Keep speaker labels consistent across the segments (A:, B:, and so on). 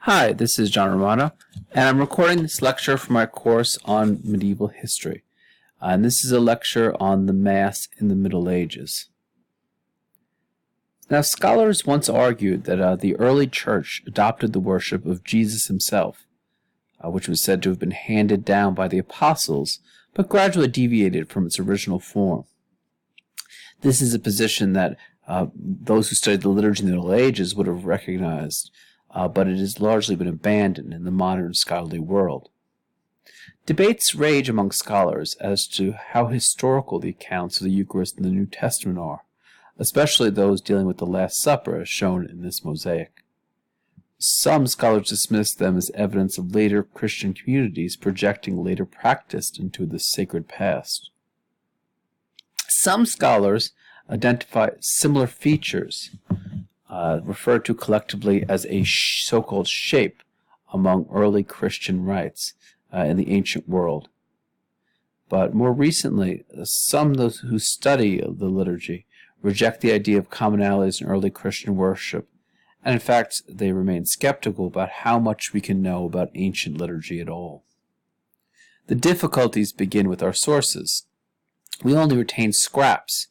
A: Hi, this is John Romano, and I'm recording this lecture for my course on medieval history. And this is a lecture on the Mass in the Middle Ages. Now, scholars once argued that the early church adopted the worship of Jesus himself, which was said to have been handed down by the apostles, but gradually deviated from its original form. This is a position that those who studied the liturgy in the Middle Ages would have recognized, but it has largely been abandoned in the modern scholarly world. Debates rage among scholars as to how historical the accounts of the Eucharist in the New Testament are, especially those dealing with the Last Supper as shown in this mosaic. Some scholars dismiss them as evidence of later Christian communities projecting later practice into the sacred past. Some scholars identify similar features, referred to collectively as a so-called shape among early Christian rites in the ancient world. But more recently, some of those who study the liturgy reject the idea of commonalities in early Christian worship, and in fact they remain skeptical about how much we can know about ancient liturgy at all. The difficulties begin with our sources. We only retain scraps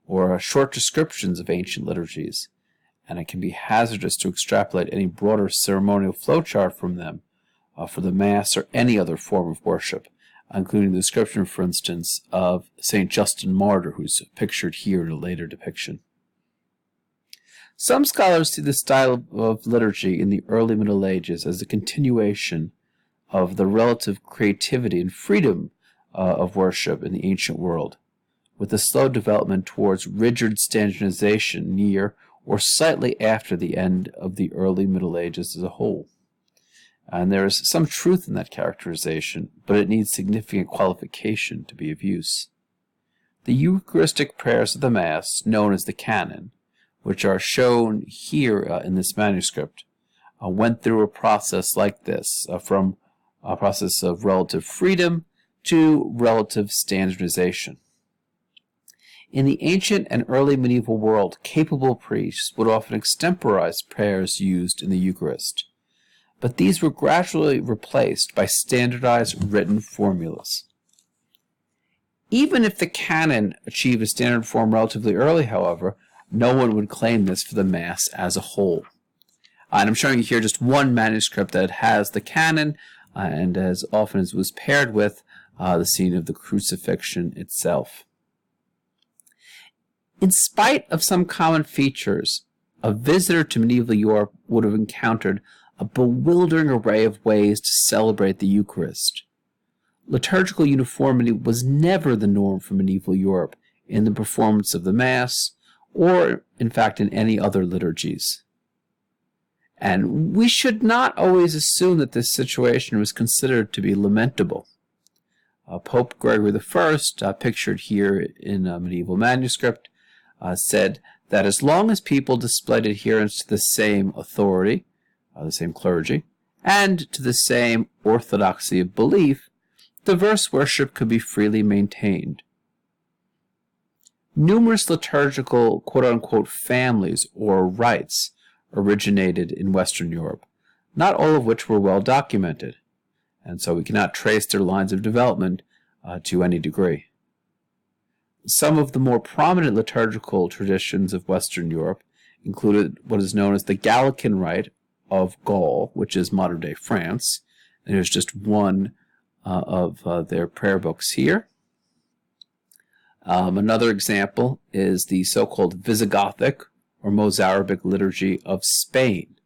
A: or short descriptions of ancient liturgies, and it can be hazardous to extrapolate any broader ceremonial flowchart from them for the Mass or any other form of worship, including the description, for instance, of St. Justin Martyr, who's pictured here in a later depiction. Some scholars see the style of liturgy in the early Middle Ages as a continuation of the relative creativity and freedom of worship in the ancient world, with a slow development towards rigid standardization near or slightly after the end of the early Middle Ages as a whole. And there is some truth in that characterization, but it needs significant qualification to be of use. The Eucharistic prayers of the Mass, known as the Canon, which are shown here in this manuscript, went through a process like this, from a process of relative freedom to relative standardization. In the ancient and early medieval world, capable priests would often extemporize prayers used in the Eucharist, but these were gradually replaced by standardized written formulas. Even if the canon achieved a standard form relatively early, however, no one would claim this for the Mass as a whole. And I'm showing you here just one manuscript that has the canon, and as often as was paired with the scene of the crucifixion itself. In spite of some common features, a visitor to medieval Europe would have encountered a bewildering array of ways to celebrate the Eucharist. Liturgical uniformity was never the norm for medieval Europe in the performance of the Mass, or, in fact, in any other liturgies. And we should not always assume that this situation was considered to be lamentable. Pope Gregory I, pictured here in a medieval manuscript, said that as long as people displayed adherence to the same authority, the same clergy, and to the same orthodoxy of belief, diverse worship could be freely maintained. Numerous liturgical quote-unquote families or rites originated in Western Europe, not all of which were well documented, and so we cannot trace their lines of development to any degree. Some of the more prominent liturgical traditions of Western Europe included what is known as the Gallican Rite of Gaul, which is modern-day France. And here's just one of their prayer books here. Another example is the so-called Visigothic or Mozarabic liturgy of Spain.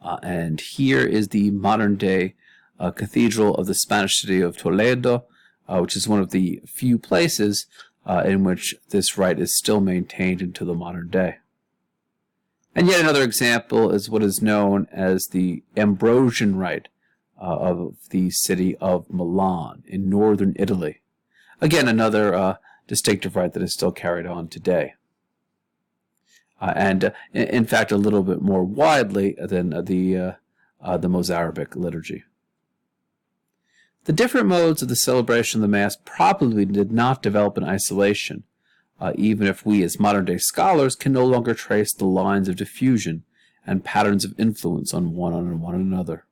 A: And here is the modern-day cathedral of the Spanish city of Toledo, which is one of the few places in which this rite is still maintained into the modern day. And yet another example is what is known as the Ambrosian Rite of the city of Milan in northern Italy. Again, another distinctive rite that is still carried on today. And in fact, a little bit more widely than the Mozarabic liturgy. The different modes of the celebration of the Mass probably did not develop in isolation, even if we as modern-day scholars can no longer trace the lines of diffusion and patterns of influence on one another.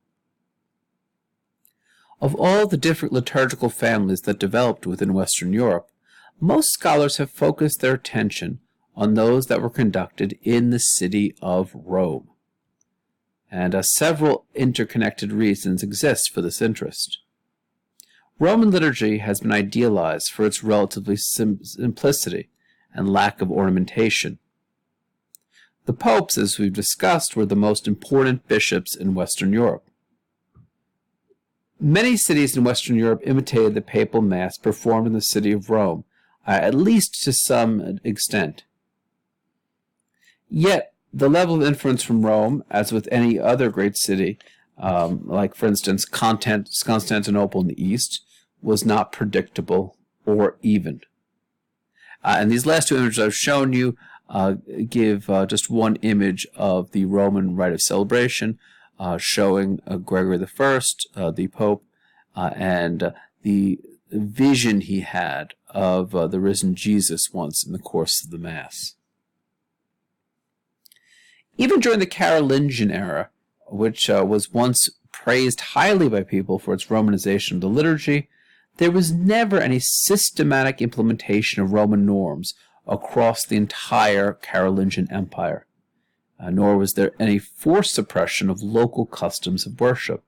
A: Of all the different liturgical families that developed within Western Europe, most scholars have focused their attention on those that were conducted in the city of Rome. And several interconnected reasons exist for this interest. Roman liturgy has been idealized for its relatively simplicity and lack of ornamentation. The popes, as we've discussed, were the most important bishops in Western Europe. Many cities in Western Europe imitated the papal mass performed in the city of Rome, at least to some extent. Yet, the level of influence from Rome, as with any other great city, like, for instance, Constantinople in the east, was not predictable or even. And these last two images I've shown you give just one image of the Roman rite of celebration, showing Gregory I, the Pope, and the vision he had of the risen Jesus once in the course of the Mass. Even during the Carolingian era, which was once praised highly by people for its Romanization of the liturgy, there was never any systematic implementation of Roman norms across the entire Carolingian Empire, nor was there any forced suppression of local customs of worship.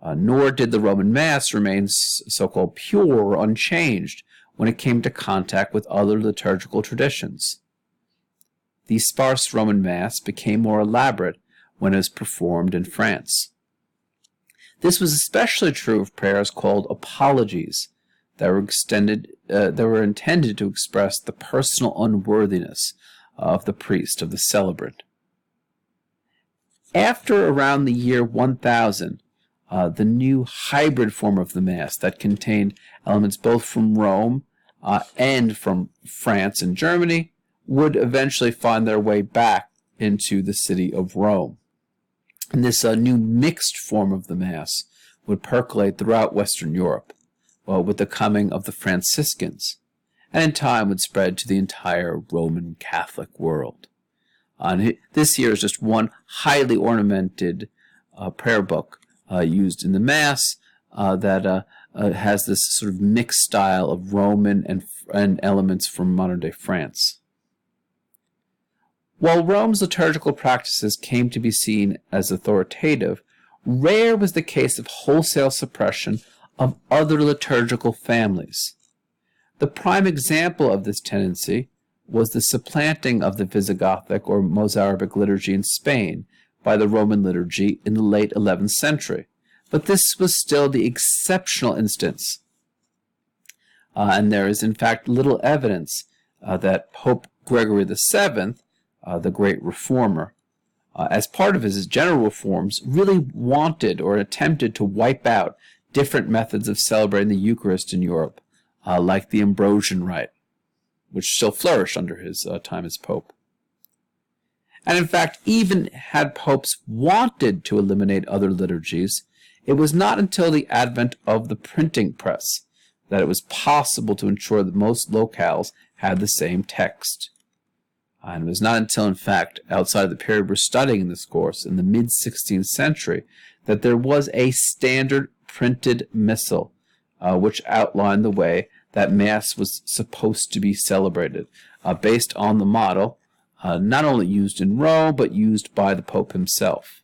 A: Nor did the Roman Mass remain so-called pure or unchanged when it came to contact with other liturgical traditions. The sparse Roman Mass became more elaborate when it was performed in France. This was especially true of prayers called apologies that were intended to express the personal unworthiness of the priest, of the celebrant. After around the year 1000, the new hybrid form of the Mass that contained elements both from Rome and from France and Germany would eventually find their way back into the city of Rome. And this new mixed form of the Mass would percolate throughout Western Europe with the coming of the Franciscans, and in time would spread to the entire Roman Catholic world. This here is just one highly ornamented prayer book used in the Mass that has this sort of mixed style of Roman and elements from modern-day France. While Rome's liturgical practices came to be seen as authoritative, rare was the case of wholesale suppression of other liturgical families. The prime example of this tendency was the supplanting of the Visigothic or Mozarabic liturgy in Spain by the Roman liturgy in the late 11th century, but this was still the exceptional instance. And there is, in fact, little evidence that Pope Gregory VII, the great reformer, as part of his general reforms, really wanted or attempted to wipe out different methods of celebrating the Eucharist in Europe, like the Ambrosian rite, which still flourished under his time as Pope. And in fact, even had popes wanted to eliminate other liturgies, it was not until the advent of the printing press that it was possible to ensure that most locales had the same text. And it was not until, in fact, outside of the period we're studying in this course, in the mid-16th century, that there was a standard printed missal, which outlined the way that Mass was supposed to be celebrated, based on the model not only used in Rome, but used by the Pope himself.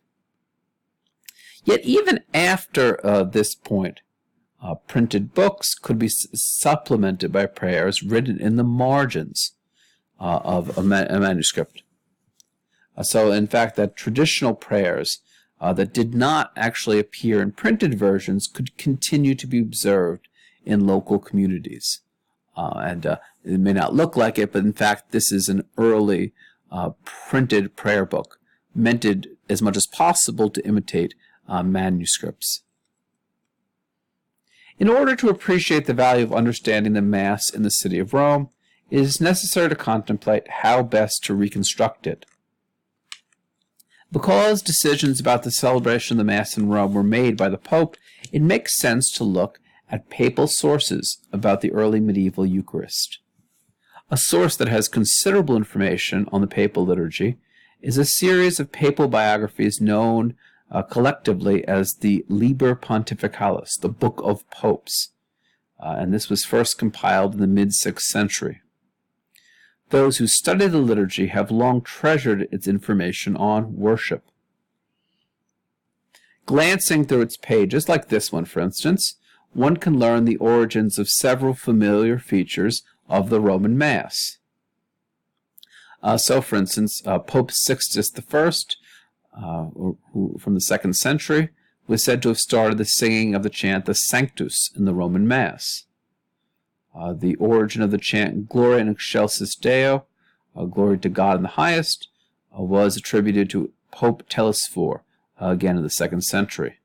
A: Yet even after this point, printed books could be supplemented by prayers written in the margins of a manuscript. So, in fact, that traditional prayers that did not actually appear in printed versions could continue to be observed in local communities. And it may not look like it, but in fact, this is an early printed prayer book, meant as much as possible to imitate manuscripts. In order to appreciate the value of understanding the Mass in the city of Rome, it is necessary to contemplate how best to reconstruct it. Because decisions about the celebration of the Mass in Rome were made by the Pope, it makes sense to look at papal sources about the early medieval Eucharist. A source that has considerable information on the papal liturgy is a series of papal biographies known collectively as the Liber Pontificalis, the Book of Popes, and this was first compiled in the mid-6th century. Those who study the liturgy have long treasured its information on worship. Glancing through its pages, like this one for instance, one can learn the origins of several familiar features of the Roman Mass. So, for instance, Pope Sixtus I, who from the 2nd century, was said to have started the singing of the chant the Sanctus in the Roman Mass. The origin of the chant Gloria in excelsis Deo, glory to God in the highest, was attributed to Pope Telesphore, again in the 2nd century.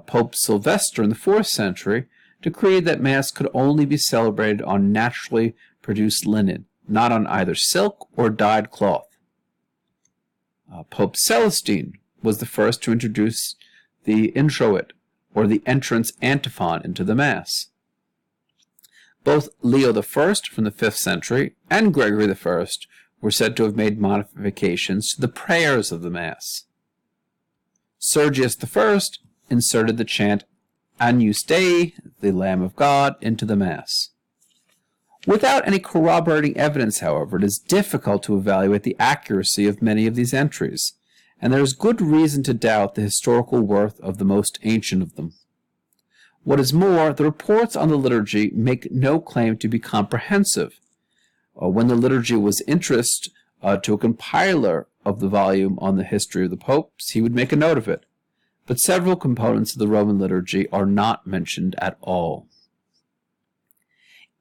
A: Pope Sylvester in the 4th century decreed that Mass could only be celebrated on naturally produced linen, not on either silk or dyed cloth. Pope Celestine was the first to introduce the introit, or the entrance antiphon, into the Mass. Both Leo I from the 5th century and Gregory I were said to have made modifications to the prayers of the Mass. Sergius I inserted the chant Agnus Dei, the Lamb of God, into the Mass. Without any corroborating evidence, however, it is difficult to evaluate the accuracy of many of these entries, and there is good reason to doubt the historical worth of the most ancient of them. What is more, the reports on the liturgy make no claim to be comprehensive. When the liturgy was interest to a compiler of the volume on the history of the popes, he would make a note of it, but several components of the Roman liturgy are not mentioned at all.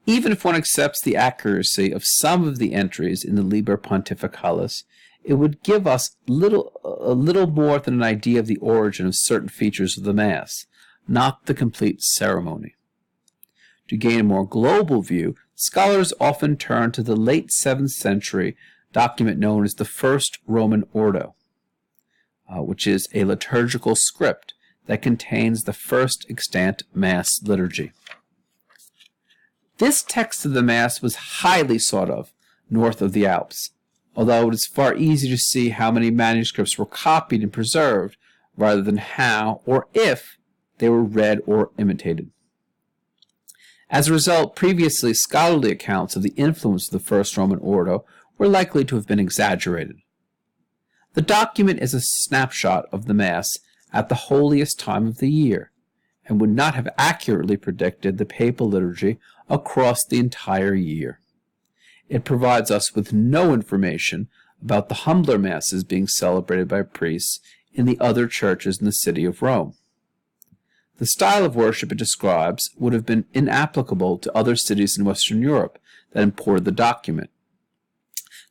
A: Even if one accepts the accuracy of some of the entries in the Liber Pontificalis, it would give us a little more than an idea of the origin of certain features of the Mass, not the complete ceremony. To gain a more global view, scholars often turn to the late 7th century document known as the First Roman Ordo, which is a liturgical script that contains the first extant Mass liturgy. This text of the Mass was highly sought of north of the Alps, although it is far easier to see how many manuscripts were copied and preserved rather than how or if they were read or imitated. As a result, previously scholarly accounts of the influence of the First Roman Ordo were likely to have been exaggerated. The document is a snapshot of the Mass at the holiest time of the year, and would not have accurately predicted the papal liturgy across the entire year. It provides us with no information about the humbler Masses being celebrated by priests in the other churches in the city of Rome. The style of worship it describes would have been inapplicable to other cities in Western Europe that imported the document.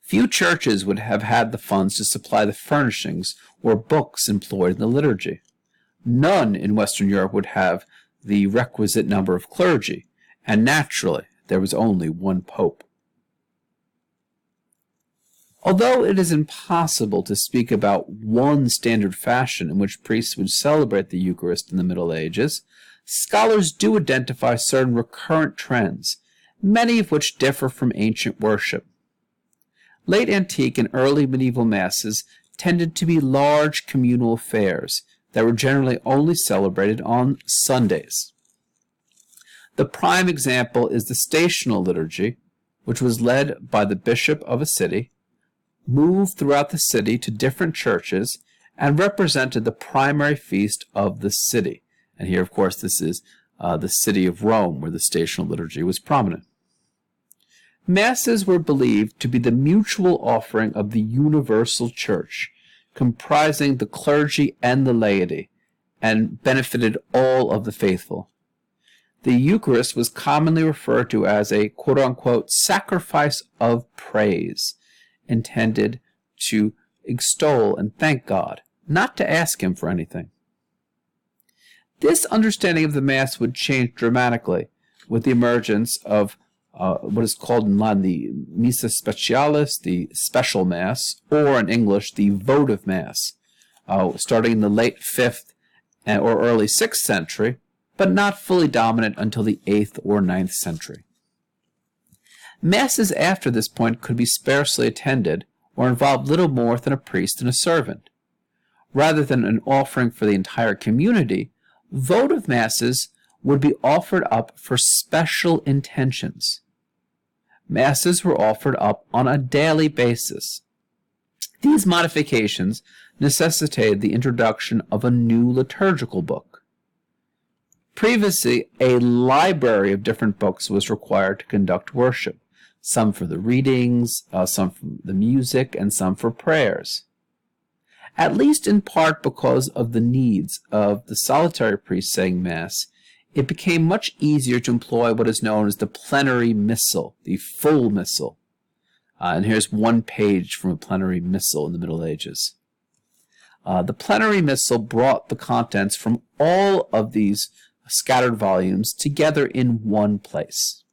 A: Few churches would have had the funds to supply the furnishings or books employed in the liturgy. None in Western Europe would have the requisite number of clergy, and naturally there was only one pope. Although it is impossible to speak about one standard fashion in which priests would celebrate the Eucharist in the Middle Ages, scholars do identify certain recurrent trends, many of which differ from ancient worship. Late antique and early medieval Masses tended to be large communal affairs that were generally only celebrated on Sundays. The prime example is the stational liturgy, which was led by the bishop of a city, moved throughout the city to different churches, and represented the primary feast of the city. And here, of course, this is the city of Rome, where the stational liturgy was prominent. Masses were believed to be the mutual offering of the universal church, comprising the clergy and the laity, and benefited all of the faithful. The Eucharist was commonly referred to as a quote-unquote sacrifice of praise, intended to extol and thank God, not to ask Him for anything. This understanding of the Mass would change dramatically with the emergence of what is called in Latin the Missa Specialis, the special Mass, or in English the votive Mass, starting in the late 5th or early 6th century, but not fully dominant until the 8th or 9th century. Masses after this point could be sparsely attended or involved little more than a priest and a servant. Rather than an offering for the entire community, votive masses would be offered up for special intentions. Masses were offered up on a daily basis. These modifications necessitated the introduction of a new liturgical book. Previously, a library of different books was required to conduct worship, some for the readings, some for the music, and some for prayers. At least in part because of the needs of the solitary priest saying Mass, it became much easier to employ what is known as the plenary missal, the full missal. And here's one page from a plenary missal in the Middle Ages. The plenary missal brought the contents from all of these scattered volumes together in one place.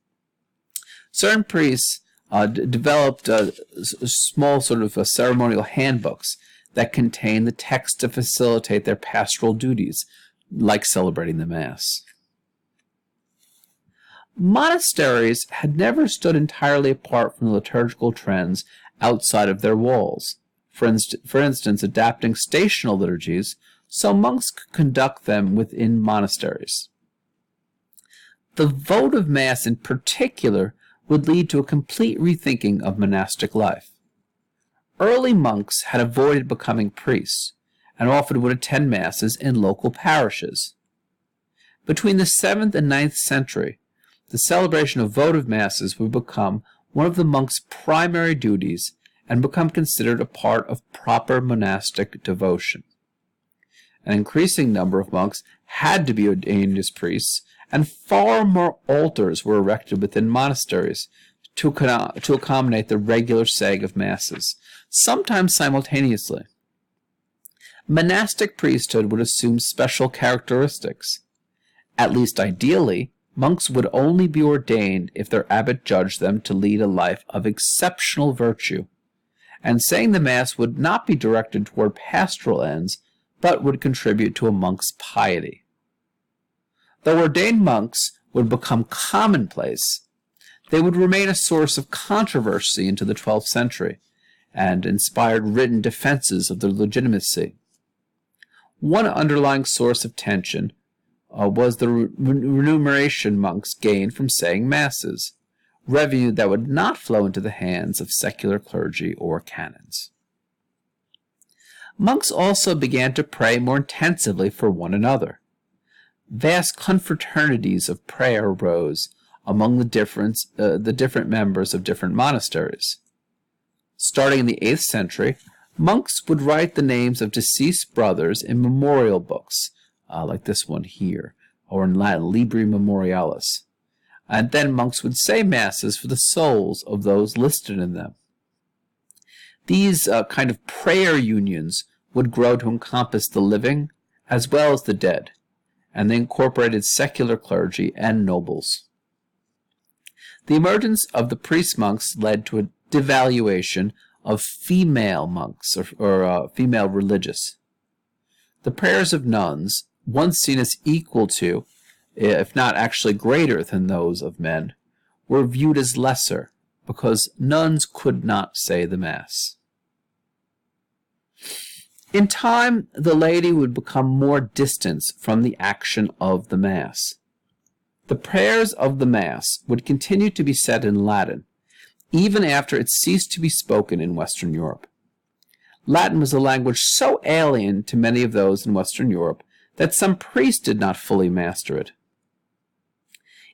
A: Certain priests developed small sort of ceremonial handbooks that contain the text to facilitate their pastoral duties, like celebrating the Mass. Monasteries had never stood entirely apart from the liturgical trends outside of their walls. For instance, adapting stational liturgies so monks could conduct them within monasteries. The votive Mass in particular would lead to a complete rethinking of monastic life. Early monks had avoided becoming priests and often would attend Masses in local parishes. Between the 7th and 9th century, the celebration of votive Masses would become one of the monks' primary duties and become considered a part of proper monastic devotion. An increasing number of monks had to be ordained as priests, and far more altars were erected within monasteries to accommodate the regular saying of Masses, sometimes simultaneously. Monastic priesthood would assume special characteristics. At least ideally, monks would only be ordained if their abbot judged them to lead a life of exceptional virtue, and saying the Mass would not be directed toward pastoral ends, but would contribute to a monk's piety. Though ordained monks would become commonplace, they would remain a source of controversy into the 12th century, and inspired written defenses of their legitimacy. One underlying source of tension was the remuneration monks gained from saying Masses, revenue that would not flow into the hands of secular clergy or canons. Monks also began to pray more intensively for one another. Vast confraternities of prayer arose among the different members of different monasteries. Starting in the 8th century, monks would write the names of deceased brothers in memorial books, like this one here, or in Latin, Libri Memorialis. And then monks would say Masses for the souls of those listed in them. These kind of prayer unions would grow to encompass the living as well as the dead, and they incorporated secular clergy and nobles. The emergence of the priest-monks led to a devaluation of female monks or female religious. The prayers of nuns, once seen as equal to, if not actually greater than those of men, were viewed as lesser because nuns could not say the Mass. In time, the laity would become more distant from the action of the Mass. The prayers of the Mass would continue to be said in Latin, even after it ceased to be spoken in Western Europe. Latin was a language so alien to many of those in Western Europe that some priests did not fully master it.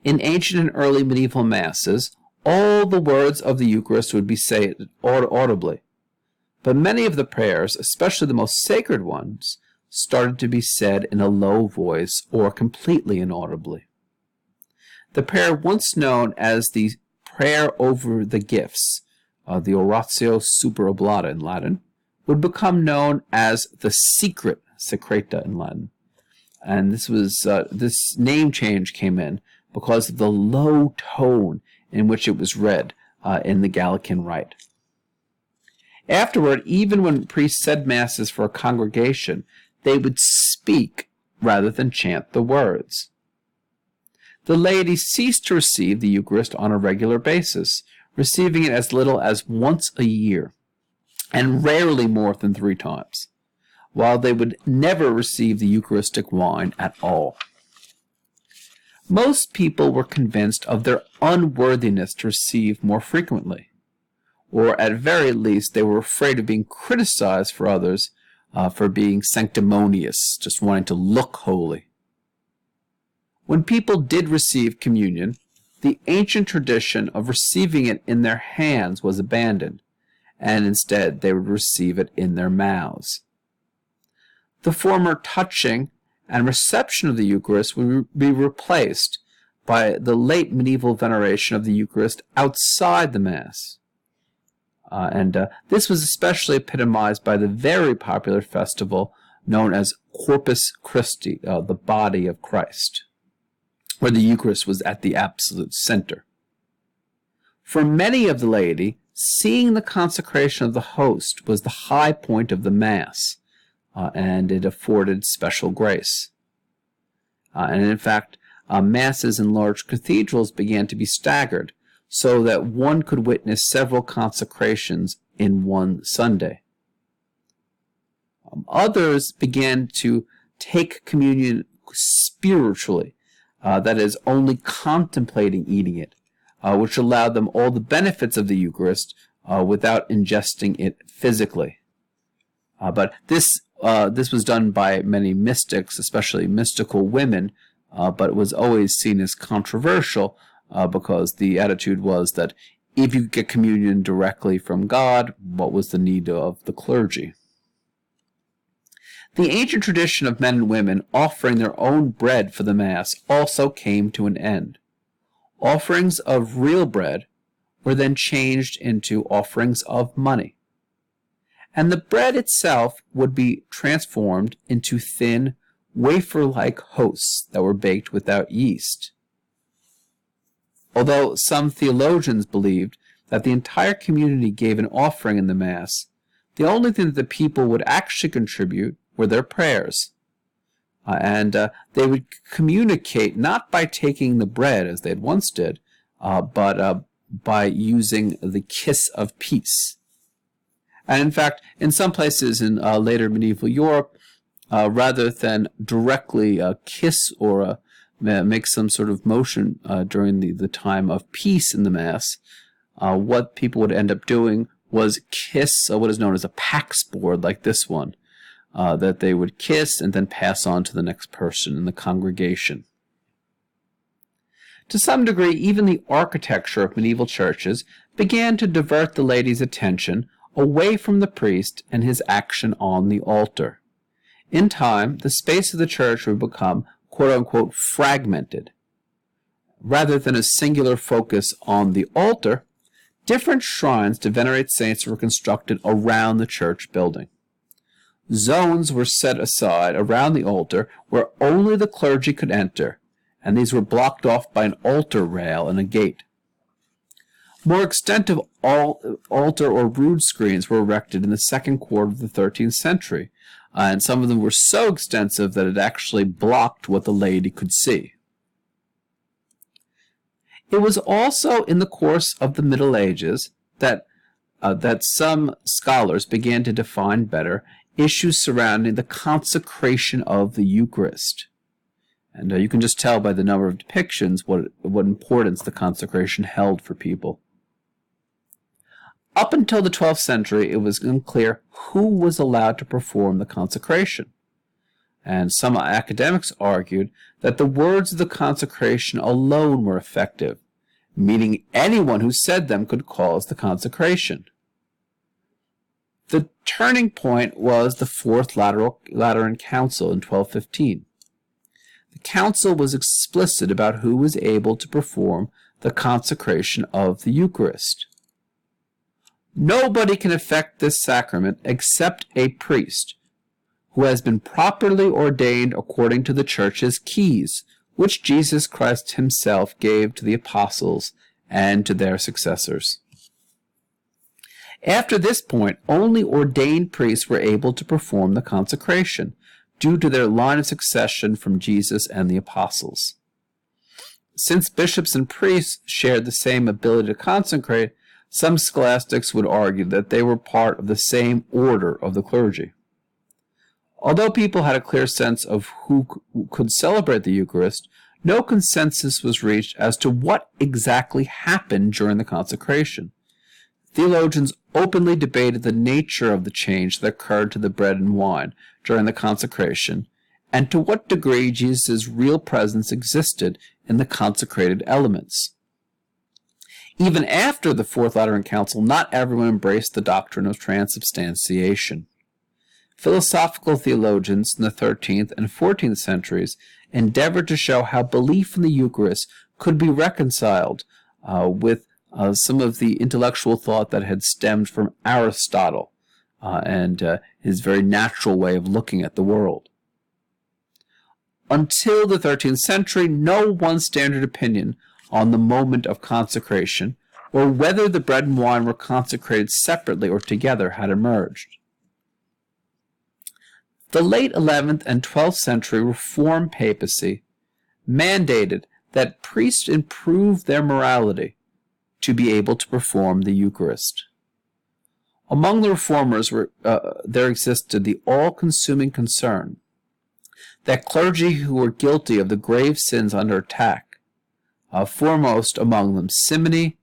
A: In ancient and early medieval Masses, all the words of the Eucharist would be said audibly, but many of the prayers, especially the most sacred ones, started to be said in a low voice or completely inaudibly. The prayer once known as the prayer over the gifts, the oratio super oblata in Latin, would become known as the secret secreta in Latin. And this name change came in because of the low tone in which it was read in the Gallican Rite. Afterward, even when priests said Masses for a congregation, they would speak rather than chant the words. The laity ceased to receive the Eucharist on a regular basis, receiving it as little as once a year. and rarely more than 3 times, while they would never receive the Eucharistic wine at all. Most people were convinced of their unworthiness to receive more frequently, or at very least they were afraid of being criticized for others for being sanctimonious, just wanting to look holy. When people did receive communion, the ancient tradition of receiving it in their hands was abandoned, and instead they would receive it in their mouths. The former touching and reception of the Eucharist would be replaced by the late medieval veneration of the Eucharist outside the Mass. This was especially epitomized by the very popular festival known as Corpus Christi, the body of Christ, where the Eucharist was at the absolute center. For many of the laity, seeing the consecration of the host was the high point of the Mass, and it afforded special grace. And in fact, Masses in large cathedrals began to be staggered, so that one could witness several consecrations in one Sunday. Others began to take communion spiritually, that is, only contemplating eating it, which allowed them all the benefits of the Eucharist without ingesting it physically. But this was done by many mystics, especially mystical women, but it was always seen as controversial because the attitude was that if you get communion directly from God, what was the need of the clergy? The ancient tradition of men and women offering their own bread for the Mass also came to an end. Offerings of real bread were then changed into offerings of money, and the bread itself would be transformed into thin, wafer-like hosts that were baked without yeast. Although some theologians believed that the entire community gave an offering in the Mass, the only thing that the people would actually contribute were their prayers. And they would communicate not by taking the bread, as they had once did, but by using the kiss of peace. And in fact, in some places in later medieval Europe, rather than directly kiss or make some sort of motion during the time of peace in the Mass, what people would end up doing was kiss what is known as a pax board, like this one, that they would kiss and then pass on to the next person in the congregation. To some degree, even the architecture of medieval churches began to divert the laity's attention away from the priest and his action on the altar. In time, the space of the church would become, quote-unquote, fragmented. Rather than a singular focus on the altar, different shrines to venerate saints were constructed around the church building. Zones were set aside around the altar where only the clergy could enter, and these were blocked off by an altar rail and a gate. More extensive altar or rood screens were erected in the second quarter of the 13th century, and some of them were so extensive that it actually blocked what the laity could see. It was also in the course of the Middle Ages that some scholars began to define better issues surrounding the consecration of the Eucharist. And you can just tell by the number of depictions what importance the consecration held for people. Up until the 12th century, it was unclear who was allowed to perform the consecration. And some academics argued that the words of the consecration alone were effective, meaning anyone who said them could cause the consecration. The turning point was the Fourth Lateran Council in 1215. The council was explicit about who was able to perform the consecration of the Eucharist. Nobody can effect this sacrament except a priest who has been properly ordained according to the Church's keys, which Jesus Christ himself gave to the apostles and to their successors. After this point, only ordained priests were able to perform the consecration, due to their line of succession from Jesus and the apostles. Since bishops and priests shared the same ability to consecrate, Some scholastics would argue that they were part of the same order of the clergy. Although people had a clear sense of who could celebrate the Eucharist, no consensus was reached as to what exactly happened during the consecration. Theologians openly debated the nature of the change that occurred to the bread and wine during the consecration, and to what degree Jesus' real presence existed in the consecrated elements. Even after the Fourth Lateran Council, not everyone embraced the doctrine of transubstantiation. Philosophical theologians in the 13th and 14th centuries endeavored to show how belief in the Eucharist could be reconciled with some of the intellectual thought that had stemmed from Aristotle and his very natural way of looking at the world. Until the 13th century, no one standard opinion on the moment of consecration, or whether the bread and wine were consecrated separately or together, had emerged. The late 11th and 12th century Reformed papacy mandated that priests improve their morality to be able to perform the Eucharist. Among the reformers there existed the all-consuming concern that clergy who were guilty of the grave sins under attack, foremost among them simony,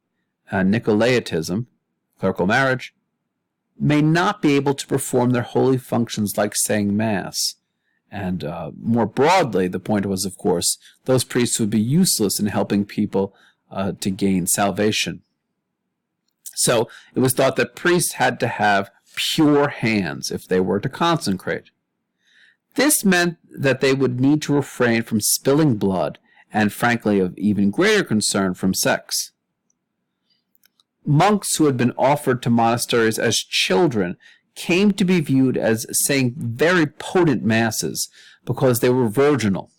A: Nicolaitism, clerical marriage, may not be able to perform their holy functions like saying Mass. And more broadly, the point was, of course, those priests would be useless in helping people to gain salvation. So it was thought that priests had to have pure hands if they were to consecrate. This meant that they would need to refrain from spilling blood and, frankly, of even greater concern, from sex. Monks who had been offered to monasteries as children came to be viewed as saying very potent masses because they were virginal.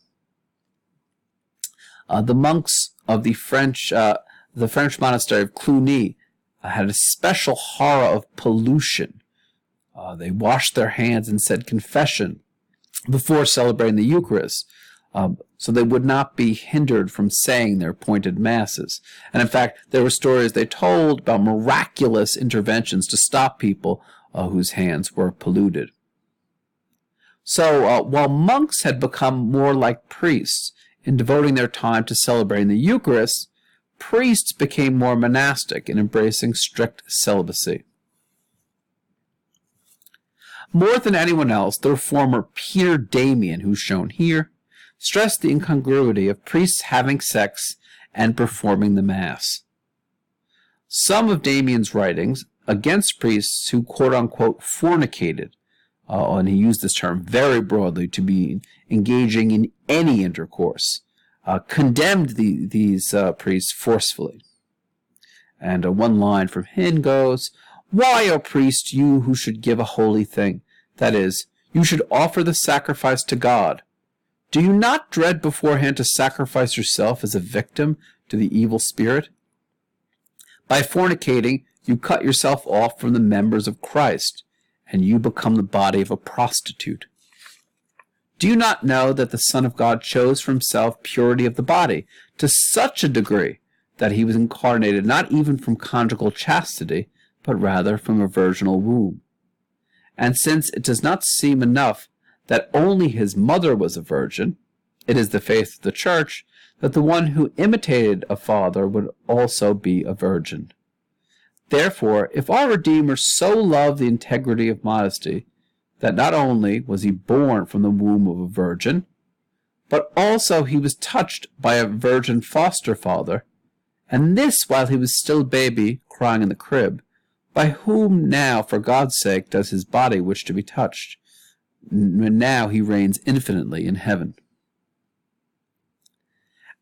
A: The monks of the French monastery of Cluny had a special horror of pollution. They washed their hands and said confession before celebrating the Eucharist, so they would not be hindered from saying their appointed masses. And in fact, there were stories they told about miraculous interventions to stop people whose hands were polluted. So while monks had become more like priests in devoting their time to celebrating the Eucharist, priests became more monastic in embracing strict celibacy. More than anyone else, the reformer Peter Damian, who's shown here, stressed the incongruity of priests having sex and performing the Mass. Some of Damian's writings against priests who quote-unquote fornicated, and he used this term very broadly to be engaging in any intercourse, condemned these priests forcefully. And one line from him goes, "Why, O priest, you who should give a holy thing, that is, you should offer the sacrifice to God, do you not dread beforehand to sacrifice yourself as a victim to the evil spirit? By fornicating, you cut yourself off from the members of Christ, and you become the body of a prostitute. Do you not know that the Son of God chose for himself purity of the body to such a degree that he was incarnated not even from conjugal chastity, but rather from a virginal womb? And since it does not seem enough that only his mother was a virgin, it is the faith of the Church that the one who imitated a father would also be a virgin. Therefore, if our Redeemer so loved the integrity of modesty, that not only was he born from the womb of a virgin, but also he was touched by a virgin foster father, and this while he was still a baby crying in the crib, by whom now, for God's sake, does his body wish to be touched, when now he reigns infinitely in heaven?"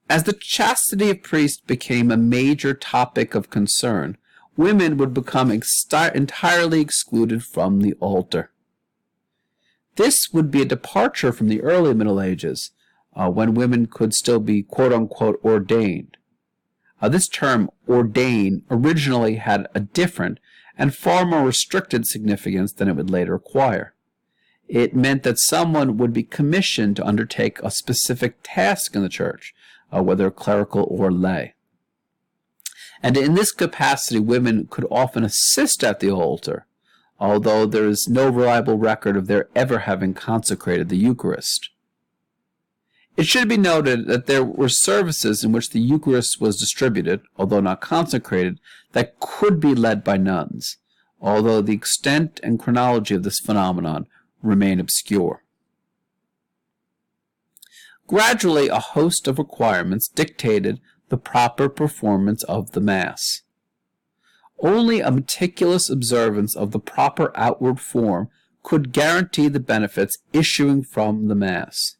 A: As the chastity of priests became a major topic of concern, women would become entirely excluded from the altar. This would be a departure from the early Middle Ages, when women could still be quote-unquote ordained. This term, ordain, originally had a different and far more restricted significance than it would later acquire. It meant that someone would be commissioned to undertake a specific task in the church, whether clerical or lay. And in this capacity, women could often assist at the altar, although there is no reliable record of their ever having consecrated the Eucharist. It should be noted that there were services in which the Eucharist was distributed, although not consecrated, that could be led by nuns, although the extent and chronology of this phenomenon remain obscure. Gradually, a host of requirements dictated the proper performance of the Mass. Only a meticulous observance of the proper outward form could guarantee the benefits issuing from the Mass.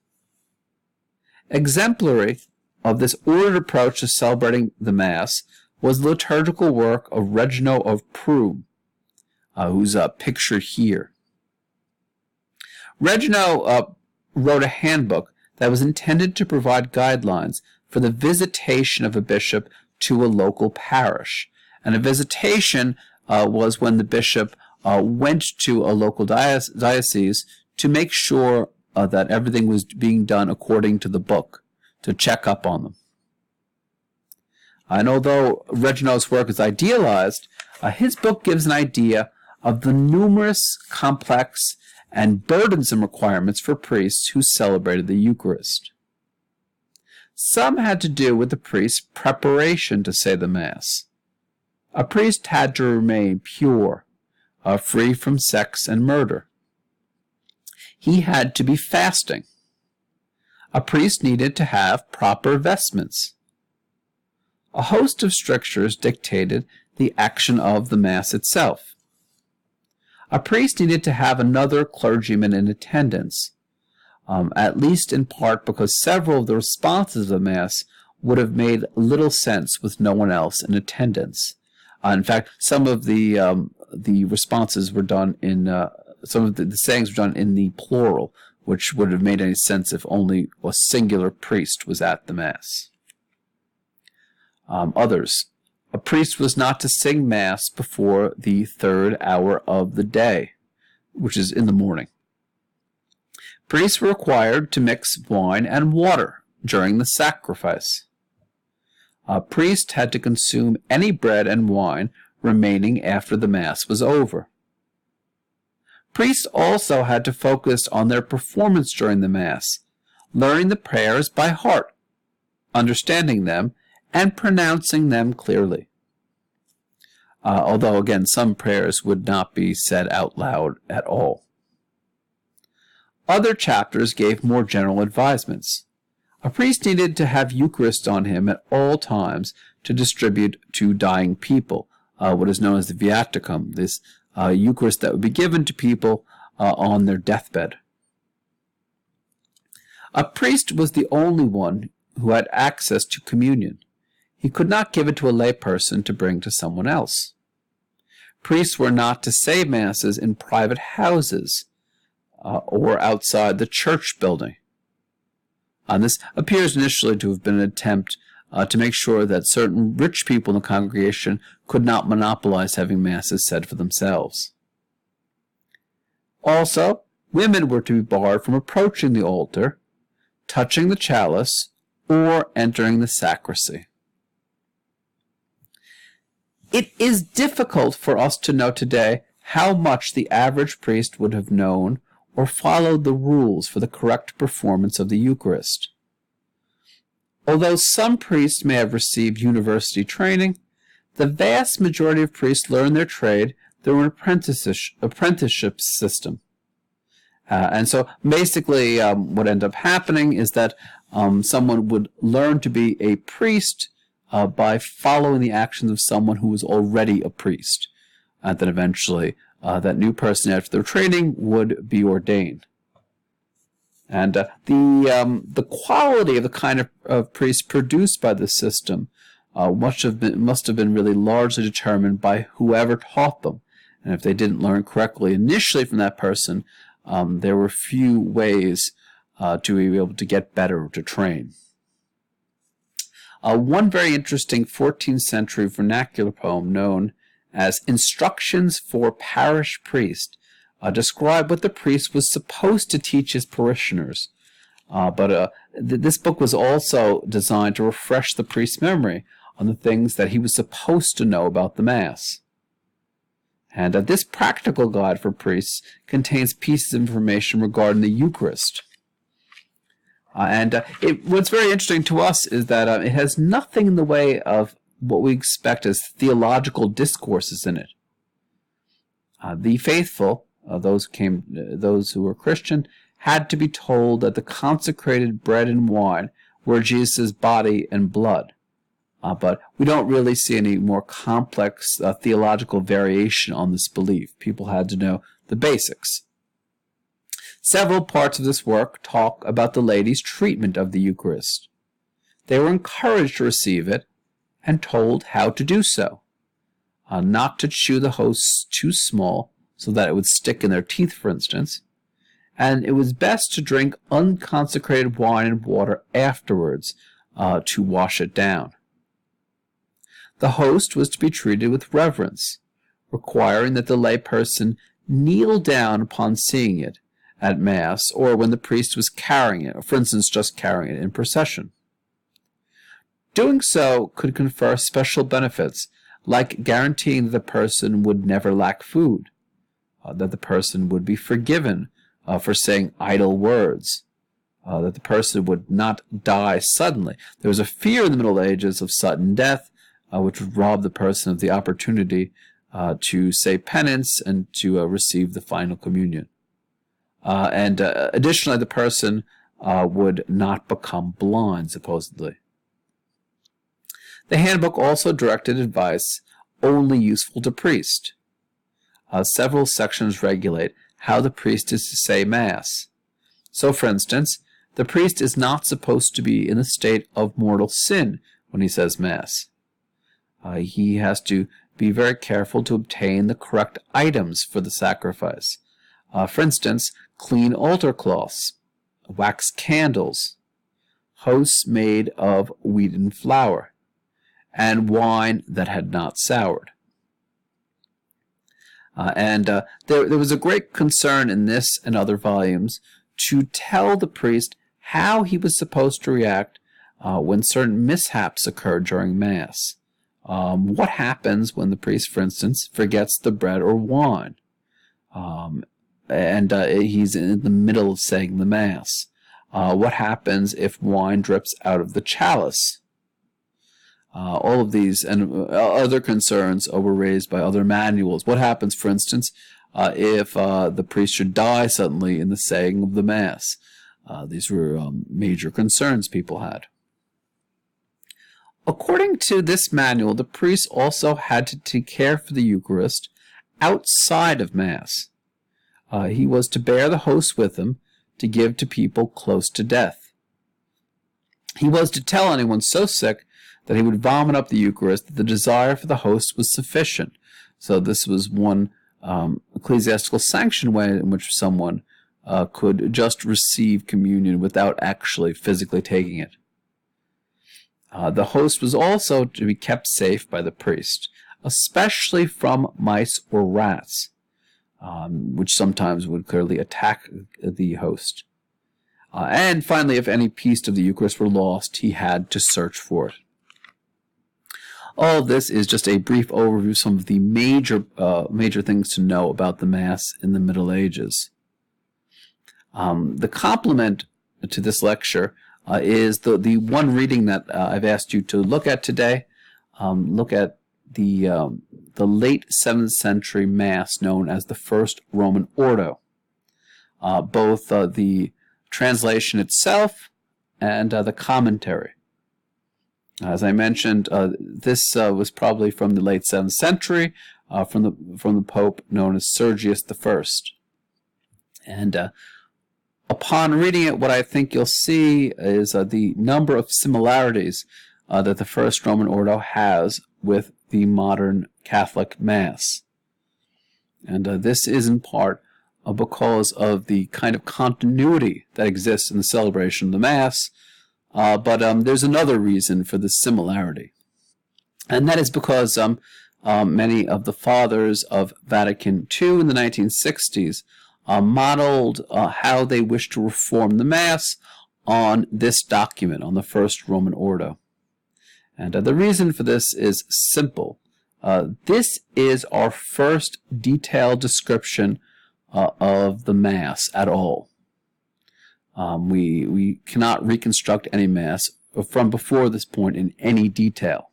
A: Exemplary of this ordered approach to celebrating the Mass was the liturgical work of Reginald of Prüm, who's pictured here. Reginald wrote a handbook that was intended to provide guidelines for the visitation of a bishop to a local parish. And a visitation was when the bishop went to a local diocese to make sure that everything was being done according to the book, to check up on them. And although Reginald's work is idealized, his book gives an idea of the numerous, complex, and burdensome requirements for priests who celebrated the Eucharist. Some had to do with the priest's preparation to say the Mass. A priest had to remain pure, free from sex and murder. He had to be fasting. A priest needed to have proper vestments. A host of strictures dictated the action of the Mass itself. A priest needed to have another clergyman in attendance, at least in part because several of the responses of the Mass would have made little sense with no one else in attendance. In fact, some of the responses were done in some of the sayings were done in the plural, which would have made any sense if only a singular priest was at the Mass. Others. A priest was not to sing Mass before the 3rd hour of the day, which is in the morning. Priests were required to mix wine and water during the sacrifice. A priest had to consume any bread and wine remaining after the Mass was over. Priests also had to focus on their performance during the Mass, learning the prayers by heart, understanding them, and pronouncing them clearly. Although, again, some prayers would not be said out loud at all. Other chapters gave more general advisements. A priest needed to have Eucharist on him at all times to distribute to dying people, what is known as the viaticum, this Eucharist that would be given to people on their deathbed. A priest was the only one who had access to communion. He could not give it to a layperson to bring to someone else. Priests were not to say Masses in private houses or outside the church building. This appears initially to have been an attempt to make sure that certain rich people in the congregation could not monopolize having Masses said for themselves. Also, women were to be barred from approaching the altar, touching the chalice, or entering the sacristy. It is difficult for us to know today how much the average priest would have known or followed the rules for the correct performance of the Eucharist. Although some priests may have received university training, the vast majority of priests learn their trade through an apprenticeship system. And so basically what ended up happening is that someone would learn to be a priest by following the actions of someone who was already a priest. And then eventually that new person after their training would be ordained. And the quality of the kind of priests produced by this system must have been really largely determined by whoever taught them. And if they didn't learn correctly initially from that person, there were few ways to be able to get better to train. One very interesting 14th century vernacular poem known as Instructions for Parish Priest described what the priest was supposed to teach his parishioners. But this book was also designed to refresh the priest's memory on the things that he was supposed to know about the Mass. And this practical guide for priests contains pieces of information regarding the Eucharist. What's very interesting to us is that it has nothing in the way of what we expect as theological discourses in it. The faithful, those who were Christian, had to be told that the consecrated bread and wine were Jesus' body and blood. But we don't really see any more complex theological variation on this belief. People had to know the basics. Several parts of this work talk about the laity's treatment of the Eucharist. They were encouraged to receive it and told how to do so. Not to chew the host too small so that it would stick in their teeth, for instance. And it was best to drink unconsecrated wine and water afterwards to wash it down. The host was to be treated with reverence, requiring that the lay person kneel down upon seeing it at Mass or when the priest was carrying it, or for instance just carrying it in procession. Doing so could confer special benefits, like guaranteeing that the person would never lack food, that the person would be forgiven for saying idle words, that the person would not die suddenly. There was a fear in the Middle Ages of sudden death, which would rob the person of the opportunity to say penance and to receive the final communion. Additionally, the person would not become blind, supposedly. The handbook also directed advice only useful to priest. Several sections regulate how the priest is to say Mass. So, for instance, the priest is not supposed to be in a state of mortal sin when he says Mass. He has to be very careful to obtain the correct items for the sacrifice. For instance, clean altar cloths, wax candles, hosts made of wheaten flour, and wine that had not soured. There was a great concern in this and other volumes to tell the priest how he was supposed to react when certain mishaps occurred during Mass. What happens when the priest, for instance, forgets the bread or wine, and he's in the middle of saying the Mass? What happens if wine drips out of the chalice? All of these and other concerns were raised by other manuals. What happens, for instance, if the priest should die suddenly in the saying of the Mass? These were major concerns people had. According to this manual, the priest also had to take care for the Eucharist outside of Mass. He was to bear the host with him to give to people close to death. He was to tell anyone so sick that he would vomit up the Eucharist that the desire for the host was sufficient. So this was one ecclesiastical sanctioned way in which someone could just receive communion without actually physically taking it. The host was also to be kept safe by the priest, especially from mice or rats, which sometimes would clearly attack the host. And finally, if any piece of the Eucharist were lost, he had to search for it. All of this is just a brief overview of some of the major things to know about the Mass in the Middle Ages. The complement to this lecture is the one reading that I've asked you to look at today. Look at the late 7th century Mass known as the First Roman Ordo. Both the translation itself and the commentary. As I mentioned, this was probably from the late 7th century, from the Pope known as Sergius I. And upon reading it, what I think you'll see is the number of similarities that the First Roman Ordo has with the modern Catholic Mass. And this is in part because of the kind of continuity that exists in the celebration of the Mass, but there's another reason for this similarity. And that is because many of the fathers of Vatican II in the 1960s modeled how they wished to reform the Mass on this document, on the First Roman Ordo. And the reason for this is simple. This is our first detailed description of the Mass at all. We cannot reconstruct any Mass from before this point in any detail.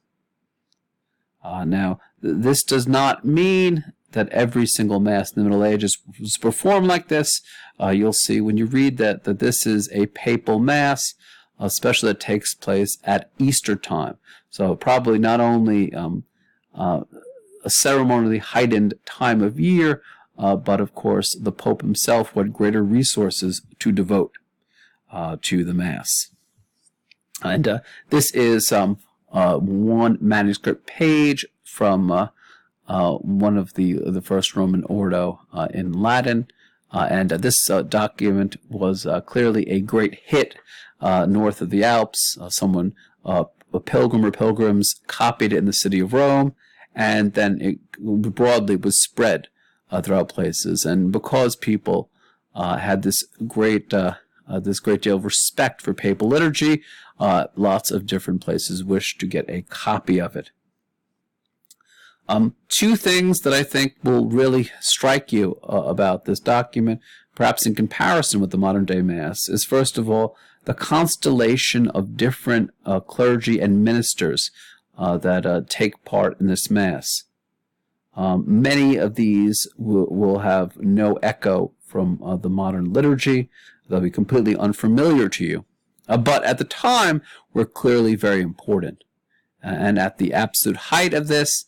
A: Now, this does not mean that every single Mass in the Middle Ages was performed like this. You'll see when you read that this is a papal Mass, especially that takes place at Easter time. So probably not only a ceremonially heightened time of year, but of course the Pope himself had greater resources to devote to the Mass. And this is one manuscript page from one of the first Roman Ordo in Latin. And this document was clearly a great hit north of the Alps. A pilgrim or pilgrims copied it in the city of Rome, and then it broadly was spread throughout places. And because people had this great deal of respect for papal liturgy, lots of different places wished to get a copy of it. Two things that I think will really strike you about this document, perhaps in comparison with the modern-day Mass, is first of all the constellation of different clergy and ministers that take part in this Mass. Many of these will have no echo from the modern liturgy. They'll be completely unfamiliar to you. But at the time, were clearly very important. And at the absolute height of this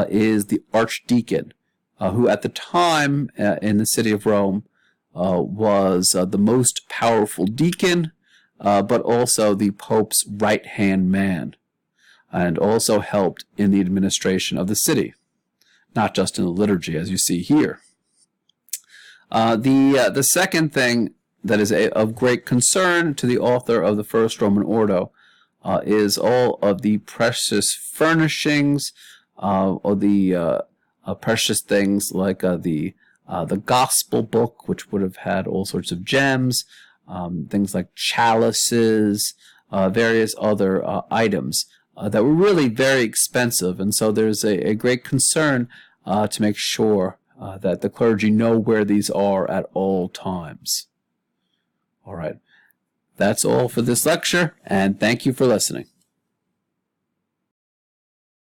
A: is the archdeacon, who at the time in the city of Rome was the most powerful deacon, but also the Pope's right-hand man, and also helped in the administration of the city, not just in the liturgy, as you see here. The second thing that is of great concern to the author of the First Roman Ordo is all of the precious furnishings, or the precious things like the Gospel book, which would have had all sorts of gems, things like chalices, various other items that were really very expensive. And so there's a great concern to make sure that the clergy know where these are at all times. All right. That's all for this lecture, and thank you for listening.